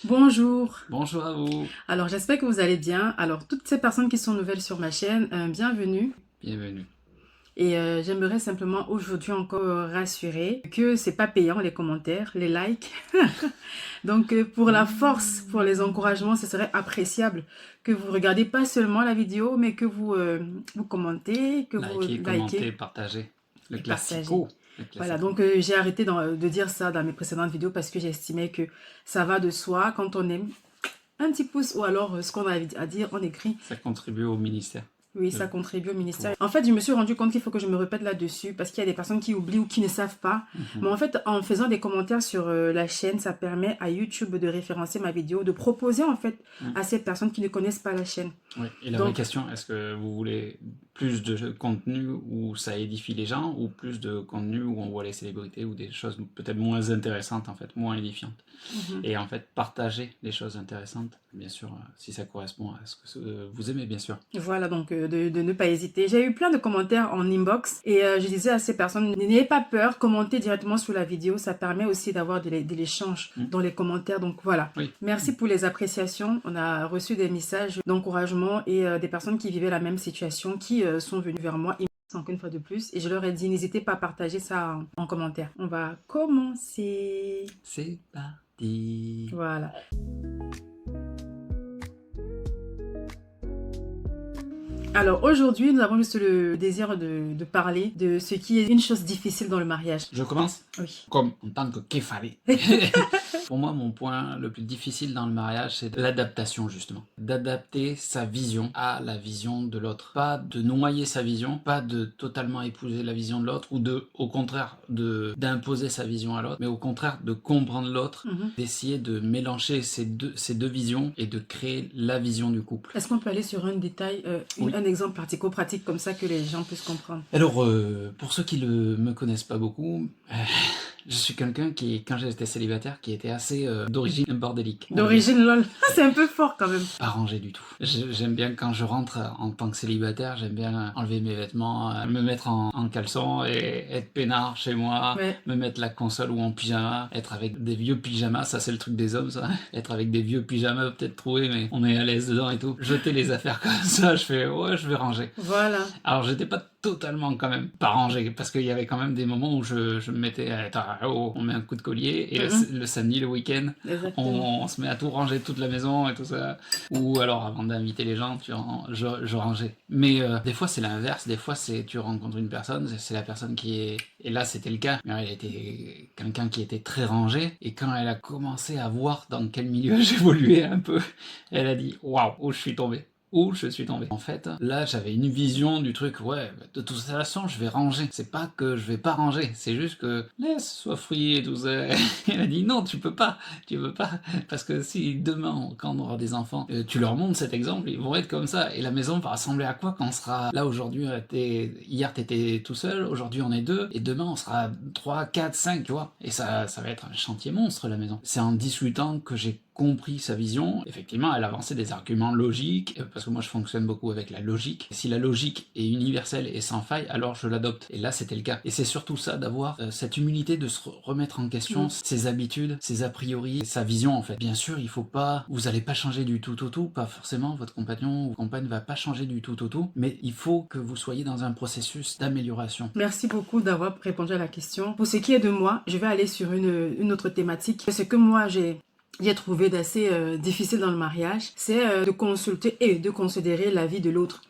Bonjour. Bonjour à vous, Alors, j'espère que vous allez bien. Alors, toutes ces personnes qui sont nouvelles sur ma chaîne, bienvenue. bienvenue. Et j'aimerais simplement aujourd'hui encore rassurer que c'est pas payant les commentaires, les likes. Donc, pour la force, pour les encouragements, ce serait appréciable que vous regardez pas seulement la vidéo, mais que vous commentez, que vous Likez, likez commentez, partagez. Le et partagez. classico. Le Voilà, classico. donc j'ai arrêté de dire ça dans mes précédentes vidéos parce que j'estimais que ça va de soi quand on aime. Un petit pouce ou alors ce qu'on a à dire, on écrit. Ça contribue au ministère. Oui, ça contribue au ministère. Pour... En fait, je me suis rendu compte qu'il faut que je me répète là-dessus parce qu'il y a des personnes qui oublient ou qui ne savent pas. Mais en fait, en faisant des commentaires sur la chaîne, ça permet à YouTube de référencer ma vidéo, de proposer en fait à ces personnes qui ne connaissent pas la chaîne. Oui, et la vraie question, est-ce que vous voulez plus de contenu où ça édifie les gens ou plus de contenu où on voit les célébrités ou des choses peut-être moins intéressantes en fait, moins édifiantes. Et en fait, partager les choses intéressantes, bien sûr, si ça correspond à ce que vous aimez, bien sûr. Voilà, donc de ne pas hésiter. J'ai eu plein de commentaires en inbox et je disais à ces personnes, n'ayez pas peur, commentez directement sous la vidéo. Ça permet aussi d'avoir de l'échange dans les commentaires. Donc voilà. Oui. Merci pour les appréciations. On a reçu des messages d'encouragement et des personnes qui vivaient la même situation qui sont venues vers moi. Encore une fois de plus, et je leur ai dit, n'hésitez pas à partager ça en commentaire. On va commencer. C'est parti. Voilà. Alors aujourd'hui, nous avons juste le désir de parler de ce qui est une chose difficile dans le mariage. Je commence? Oui. Comme en tant que kéfalé. Pour moi, mon point le plus difficile dans le mariage, c'est l'adaptation, justement. D'adapter sa vision à la vision de l'autre. Pas de noyer sa vision, pas de totalement épouser la vision de l'autre, ou au contraire, d'imposer sa vision à l'autre, mais au contraire, de comprendre l'autre, d'essayer de mélanger ces deux visions et de créer la vision du couple. Est-ce qu'on peut aller sur un détail, Oui. un exemple pratico-pratique comme ça que les gens puissent comprendre? Alors, pour ceux qui ne me connaissent pas beaucoup, je suis quelqu'un qui, quand j'étais célibataire, qui était assez d'origine bordélique. D'origine lol, c'est un peu fort quand même. Pas rangé du tout. J'aime bien quand je rentre en tant que célibataire, j'aime bien enlever mes vêtements, me mettre en caleçon et être peinard chez moi, Ouais. me mettre la console ou en pyjama, être avec des vieux pyjamas, ça c'est le truc des hommes ça, être avec des vieux pyjamas peut-être trouver mais on est à l'aise dedans et tout. Jeter les affaires comme ça, je fais ouais je vais ranger. Voilà. Alors j'étais pas totalement quand même pas rangé parce qu'il y avait quand même des moments où je me mettais on met un coup de collier et le samedi le week-end on se met à tout ranger toute la maison et tout ça, ou alors avant d'inviter les gens je rangeais, mais des fois c'est l'inverse, des fois c'est tu rencontres une personne, c'est la personne qui est, et là c'était le cas, mais elle était quelqu'un qui était très rangé, et quand elle a commencé à voir dans quel milieu j'évoluais un peu, elle a dit waouh, où je suis tombé. Où je suis tombé. En fait, là, j'avais une vision du truc, ouais, de toute façon, je vais ranger. C'est pas que je vais pas ranger, c'est juste que laisse, sois free et tout ça. Elle a dit non, tu peux pas, parce que si demain, quand on aura des enfants, tu leur montres cet exemple, ils vont être comme ça, et la maison va ressembler à quoi quand on sera là aujourd'hui, hier t'étais tout seul, aujourd'hui on est deux, et demain on sera 3, 4, 5, tu vois, et ça va être un chantier monstre la maison. C'est en discutant que j'ai compris sa vision. Effectivement, elle avançait des arguments logiques, parce que moi je fonctionne beaucoup avec la logique. Si la logique est universelle et sans faille, alors je l'adopte. Et là, c'était le cas. Et c'est surtout ça, d'avoir cette humilité de se remettre en question ses habitudes, ses a priori, sa vision en fait. Bien sûr, il faut pas, vous allez pas changer du tout au tout, pas forcément, votre compagnon ou compagne va pas changer du tout au tout, mais il faut que vous soyez dans un processus d'amélioration. Merci beaucoup d'avoir répondu à la question. Pour ce qui est de moi, je vais aller sur une autre thématique. Ce que moi j'ai trouvé d'assez difficile dans le mariage, c'est de consulter et de considérer l'avis de l'autre.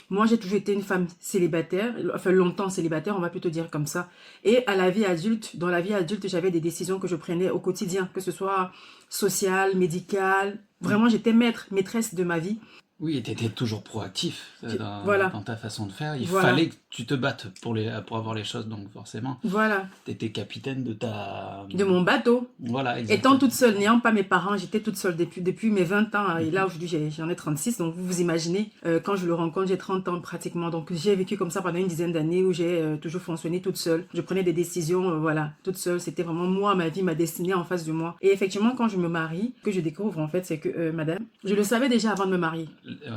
Moi, j'ai toujours été une femme célibataire, enfin longtemps célibataire, on va plutôt dire comme ça. Et à la vie adulte, dans la vie adulte, j'avais des décisions que je prenais au quotidien, que ce soit sociale, médicale. Vraiment, j'étais maîtresse de ma vie. Oui, et t'étais toujours proactif Voilà. dans ta façon de faire. Il fallait que tu te battes pour avoir les choses, donc forcément. Voilà. T'étais capitaine de mon bateau. Voilà, exactement. Étant toute seule, n'ayant pas mes parents, j'étais toute seule depuis mes 20 ans. Et là, aujourd'hui, j'en ai 36. Donc, vous imaginez, quand je le rencontre, j'ai 30 ans pratiquement. Donc, j'ai vécu comme ça pendant une dizaine d'années où j'ai toujours fonctionné toute seule. Je prenais des décisions, voilà, toute seule. C'était vraiment moi, ma vie, ma destinée en face de moi. Et effectivement, quand je me marie, ce que je découvre, en fait, c'est que, madame, je le savais déjà avant de me marier.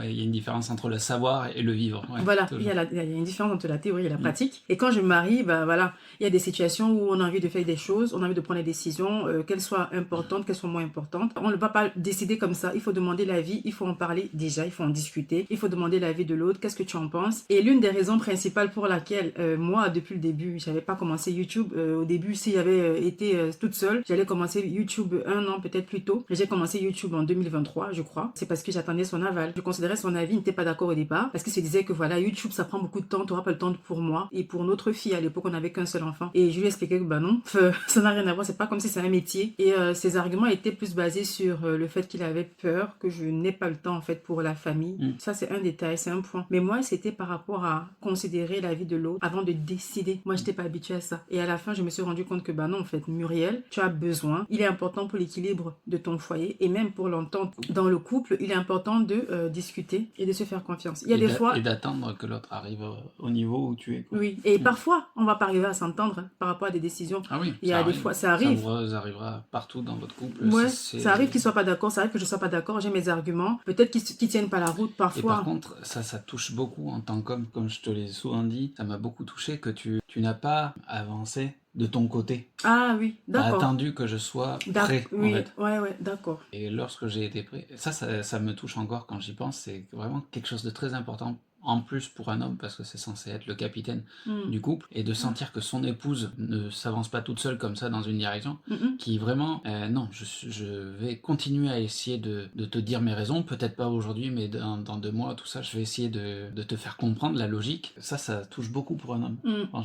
il y a une différence entre le savoir et le vivre. Ouais, voilà, toujours. il y a une différence entre la théorie et la pratique. Et quand je me marie, bah voilà, il y a des situations où on a envie de faire des choses, on a envie de prendre des décisions, qu'elles soient importantes, qu'elles soient moins importantes. On ne va pas décider comme ça. Il faut demander l'avis, il faut en parler déjà, il faut en discuter, il faut demander l'avis de l'autre. Qu'est-ce que tu en penses? Et l'une des raisons principales pour laquelle moi, depuis le début, j'avais pas commencé YouTube. Au début, si j'avais été toute seule, j'allais commencer YouTube 1 an peut-être plus tôt. J'ai commencé YouTube en 2023, je crois. C'est parce que j'attendais son aval. Je considérais son avis, il n'était pas d'accord au départ parce qu'il se disait que voilà, YouTube ça prend beaucoup de temps, tu n'auras pas le temps pour moi et pour notre fille. À l'époque, on n'avait qu'un seul enfant. Et je lui ai expliqué que bah non, ça n'a rien à voir, c'est pas comme si c'est un métier. Et ses arguments étaient plus basés sur le fait qu'il avait peur que je n'ai pas le temps en fait pour la famille. Ça c'est un détail, c'est un point. Mais moi, c'était par rapport à considérer la vie de l'autre avant de décider. Moi, j'étais pas habituée à ça. Et à la fin, je me suis rendu compte que bah non, en fait, Muriel, tu as besoin. Il est important pour l'équilibre de ton foyer et même pour l'entente dans le couple, il est important de discuter et de se faire confiance. Il y a des fois... Et d'attendre que l'autre arrive au niveau où tu es. Quoi. Oui, et parfois, on va pas arriver à s'entendre par rapport à des décisions. Ah oui, il y a des fois, ça arrive. Ça arrivera partout dans votre couple. Ouais, ça arrive qu'ils soient pas d'accord, ça arrive que je sois pas d'accord, j'ai mes arguments, peut-être qu'ils tiennent pas la route parfois. Et par contre, ça touche beaucoup en tant qu'homme, comme je te l'ai souvent dit, ça m'a beaucoup touché que tu n'as pas avancé de ton côté. Ah oui, d'accord. Attendu que je sois prêt, oui, en fait. Ouais, d'accord. Et lorsque j'ai été prêt, ça me touche encore quand j'y pense, c'est vraiment quelque chose de très important. En plus pour un homme, parce que c'est censé être le capitaine du couple, et de sentir que son épouse ne s'avance pas toute seule comme ça dans une direction, qui vraiment, non, je vais continuer à essayer de te dire mes raisons, peut-être pas aujourd'hui, mais dans 2 mois, tout ça, je vais essayer de te faire comprendre la logique. Ça touche beaucoup pour un homme.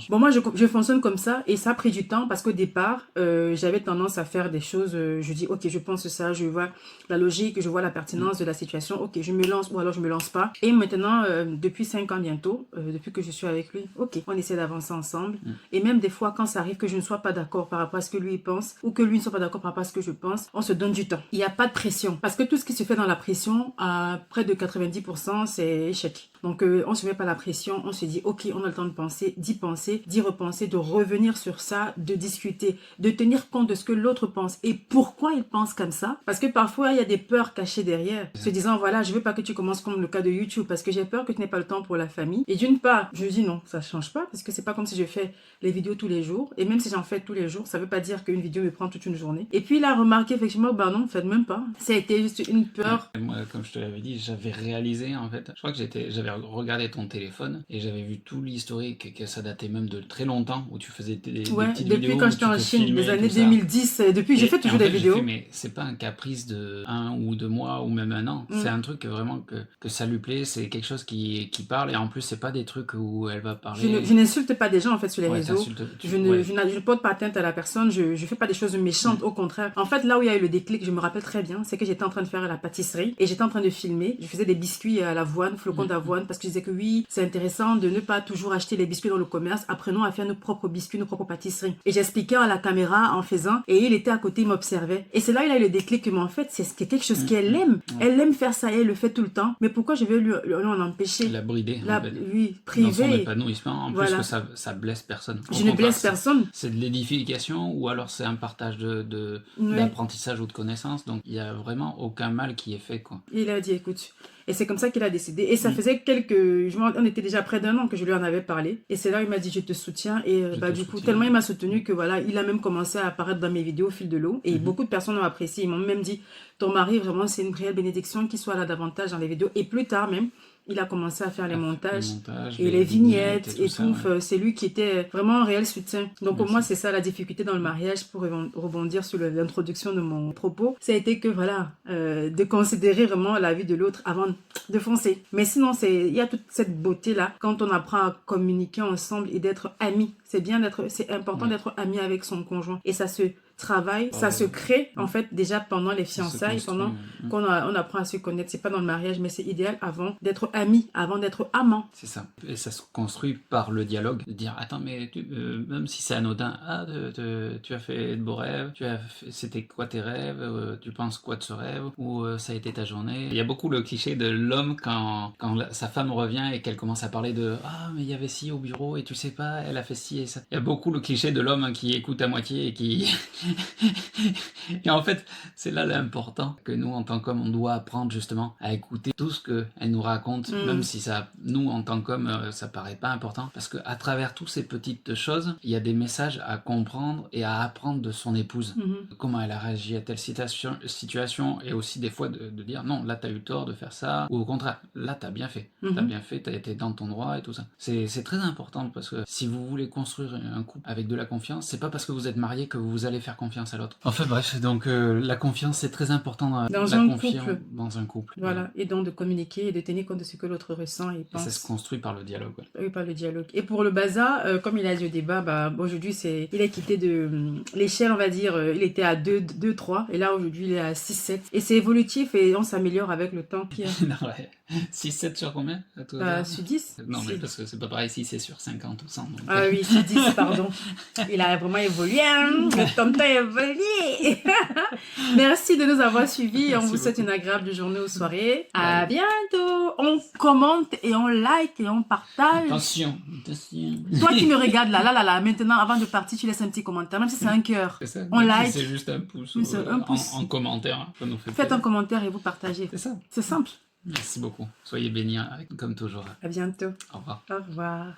Bon, moi, je fonctionne comme ça, et ça a pris du temps, parce qu'au départ, j'avais tendance à faire des choses, je dis, ok, je pense ça, je vois la logique, je vois la pertinence de la situation, ok, je me lance, ou alors je me lance pas, et maintenant, depuis 5 ans bientôt, depuis que je suis avec lui, ok, on essaie d'avancer ensemble. Et même des fois, quand ça arrive que je ne sois pas d'accord par rapport à ce que lui pense, ou que lui ne soit pas d'accord par rapport à ce que je pense, on se donne du temps. Il n'y a pas de pression. Parce que tout ce qui se fait dans la pression, à près de 90%, c'est échec. Donc, on ne se met pas la pression, on se dit, ok, on a le temps de penser, d'y repenser, de revenir sur ça, de discuter, de tenir compte de ce que l'autre pense et pourquoi il pense comme ça. Parce que parfois, il y a des peurs cachées derrière, se disant, voilà, je veux pas que tu commences comme le cas de YouTube parce que j'ai peur que tu n'aies pas le temps pour la famille. Et d'une part, je dis non, ça change pas parce que c'est pas comme si je fais les vidéos tous les jours. Et même si j'en fais tous les jours, ça veut pas dire qu'une vidéo me prend toute une journée. Et puis, il a remarqué effectivement, bah non, faites même pas. Ça a été juste une peur. Moi, comme je te l'avais dit, j'avais réalisé en fait, je crois que j'avais regardé ton téléphone et j'avais vu tout l'historique, que ça datait même de très longtemps, où tu faisais des petites vidéos. Depuis quand j'étais en Chine, des années 2010, depuis j'ai fait toujours des vidéos. Fait, mais c'est pas un caprice de 1 ou 2 mois ou même 1 an, c'est un truc vraiment que ça lui plaît, c'est quelque chose qui parle, et en plus c'est pas des trucs où elle va parler... Je n'insulte pas des gens en fait sur les réseaux, je ne porte pas atteinte à la personne, je fais pas des choses méchantes, au contraire. En fait, là où il y a eu le déclic, je me rappelle très bien, c'est que j'étais en train de faire la pâtisserie et j'étais en train de filmer, je faisais des biscuits à l'avoine, flocons d'avoine, parce que je disais que oui, c'est intéressant de ne pas toujours acheter les biscuits dans le commerce, apprenons à faire nos propres biscuits, nos propres pâtisseries. Et j'expliquais à la caméra en faisant, et il était à côté, il m'observait. Et c'est là il a eu le déclic que, mais en fait, c'est quelque chose qu'elle aime. Elle aime faire ça et elle le fait tout le temps. Mais pourquoi je vais lui en empêcher? La brider, oui, priver. Dans son épanouissement, en plus que ça blesse personne. Je ne blesse personne. C'est de l'édification, ou alors c'est un partage d'apprentissage ou de connaissances, donc il n'y a vraiment aucun mal qui est fait, quoi. Il a dit, écoute... Et c'est comme ça qu'il a décidé. Et ça faisait on était déjà près d'1 an que je lui en avais parlé. Et c'est là où il m'a dit, je te soutiens. Et du coup, tellement il m'a soutenu que voilà, il a même commencé à apparaître dans mes vidéos au fil de l'eau. Et beaucoup de personnes ont apprécié. Ils m'ont même dit, ton mari, vraiment, c'est une réelle bénédiction qu'il soit là davantage dans les vidéos. Et plus tard même, il a commencé à faire les montages et les vignettes et tout. C'est lui qui était vraiment un réel soutien. Donc pour moi, c'est ça la difficulté dans le mariage, pour rebondir sur l'introduction de mon propos. Ça a été que voilà, de considérer vraiment la vie de l'autre avant de foncer. Mais sinon, il y a toute cette beauté-là quand on apprend à communiquer ensemble et d'être amis. C'est important d'être ami avec son conjoint. Et ça se travaille, ça se crée en fait déjà pendant les fiançailles, pendant qu'on apprend à se connaître. C'est pas dans le mariage, mais c'est idéal avant d'être amis, avant d'être amant. C'est ça. Et ça se construit par le dialogue, de dire attends, mais même si c'est anodin, tu as fait de beaux rêves, c'était quoi tes rêves, tu penses quoi de ce rêve, ou ça a été ta journée. Il y a beaucoup le cliché de l'homme quand sa femme revient et qu'elle commence à parler de mais il y avait ci au bureau et tu sais pas, elle a fait ci et ça. Il y a beaucoup le cliché de l'homme qui écoute à moitié et qui Et en fait, c'est là l'important, que nous, en tant qu'hommes, on doit apprendre justement à écouter tout ce qu'elle nous raconte, même si ça, nous, en tant qu'hommes, ça paraît pas important, parce qu'à travers toutes ces petites choses, il y a des messages à comprendre et à apprendre de son épouse. Comment elle a réagi à telle situation, et aussi des fois de dire non, là, t'as eu tort de faire ça, ou au contraire, là, t'as bien fait, t'as été dans ton droit et tout ça. C'est très important, parce que si vous voulez construire un couple avec de la confiance, c'est pas parce que vous êtes marié que vous allez faire confiance à l'autre. Enfin bref, donc la confiance, c'est très important dans un couple. Dans un couple. Voilà, et donc de communiquer et de tenir compte de ce que l'autre ressent et pense. Et ça se construit par le dialogue. Oui, par le dialogue. Et pour le bazar, comme il a dit au débat, aujourd'hui, il a quitté de l'échelle, on va dire, il était à 2, 3, et là, aujourd'hui, il est à 6, 7. Et c'est évolutif et on s'améliore avec le temps, Pierre. Non, ouais. 6, 7 sur combien sur 10. Non, mais parce que c'est pas pareil si c'est sur 50 ou 100. Donc... Ah oui, sur 10, pardon. Il a vraiment évolué, hein. Le tonton a évolué. Merci de nous avoir suivis. On vous souhaite une agréable journée ou soirée. À bientôt. On commente et on like et on partage. Attention. Toi qui me regardes là, maintenant, avant de partir, tu laisses un petit commentaire, même si c'est un cœur. On like. C'est juste un pouce. En commentaire. Ça nous fait Faites un commentaire et vous partagez. C'est ça. C'est simple. Merci beaucoup. Soyez bénis, comme toujours. À bientôt. Au revoir. Au revoir.